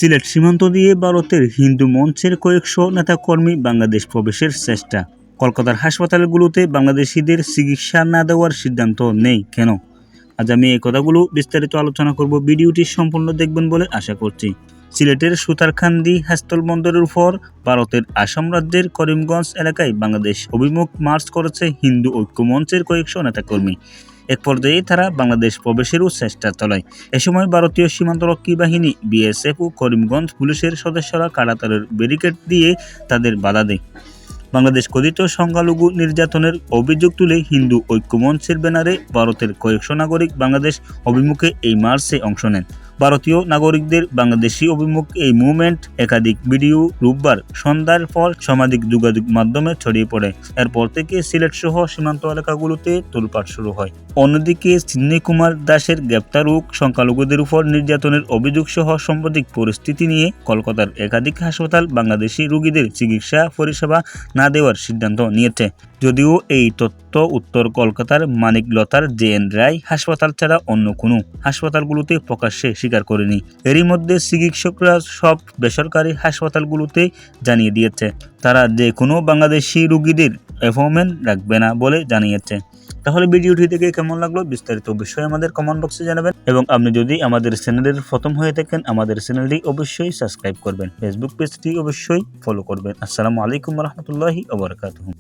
সিলেট সীমান্ত দিয়ে ভারতের হিন্দু মঞ্চের কয়েকশো নেতাকর্মী বাংলাদেশ প্রবেশের চেষ্টা। কলকাতার হাসপাতালগুলোতে বাংলাদেশিদের চিকিৎসা না দেওয়ার সিদ্ধান্ত নেই কেন? আজ আমি এই কথাগুলো বিস্তারিত আলোচনা করব। ভিডিওটি সম্পূর্ণ দেখবেন বলে আশা করছি। সিলেটের সুতারকান্দি স্থলবন্দরের উপর ভারতের আসাম রাজ্যের করিমগঞ্জ এলাকায় বাংলাদেশ অভিমুখ মার্চ করেছে হিন্দু ঐক্য মঞ্চের কয়েকশো নেতাকর্মী। এক পর্যায়ে তারা বাংলাদেশ প্রবেশেরও চেষ্টা চালায়। এ সময় ভারতীয় সীমান্তরক্ষী বাহিনী বিএসএফ ও করিমগঞ্জ পুলিশের সদস্যরা কাঁটাতারের ব্যারিকেড দিয়ে তাদের বাধা দেয়। বাংলাদেশ কথিত সংখ্যালঘু নির্যাতনের অভিযোগ তুলে হিন্দু ঐক্যমঞ্চের ব্যানারে ভারতের কয়েকশো নাগরিক বাংলাদেশ অভিমুখে এই মার্চে অংশ নেন। ভারতীয় নাগরিকদের বাংলাদেশি অভিমুখ এই মুভমেন্ট একাধিক ভিডিও রোববার সন্ধ্যার পর সামাজিক যোগাযোগ মাধ্যমে ছড়িয়ে পড়ে। এরপর থেকে সিলেট সহ সীমান্ত এলাকাগুলোতে তোলপাড় শুরু হয়। অন্যদিকে চিন্ময় কুমার দাসের গ্রেপ্তার ও সংখ্যালঘুদের উপর নির্যাতনের অভিযোগ সহ সাম্প্রতিক পরিস্থিতি নিয়ে কলকাতার একাধিক হাসপাতাল বাংলাদেশি রোগীদের চিকিৎসা পরিষেবা না দেওয়ার সিদ্ধান্ত নিয়েছে। যদিও এই তথ্য উত্তর কলকাতার মানিকলতার জে.এন. রায় হাসপাতাল ছাড়া অন্য কোনো হাসপাতালগুলোতে প্রকাশ্যে স্বীকার করেনি। এরই মধ্যে চিকিৎসকরা সব বেসরকারি হাসপাতালগুলোতে জানিয়ে দিয়েছে তারা যে কোনো বাংলাদেশি রোগীদের অ্যাপয়েন্টমেন্ট রাখবে না বলে জানিয়েছে। তাহলে ভিডিওটি দেখে কেমন লাগলো বিস্তারিত অবশ্যই আমাদের কমেন্ট বক্সে জানাবেন, এবং আপনি যদি আমাদের চ্যানেলের প্রথম হয়ে থাকেন আমাদের চ্যানেলটি অবশ্যই সাবস্ক্রাইব করবেন, ফেসবুক পেজটি অবশ্যই ফলো করবেন। আসসালামু আলাইকুম রহমতুল্লাহি ওয়া বারাকাতুহু।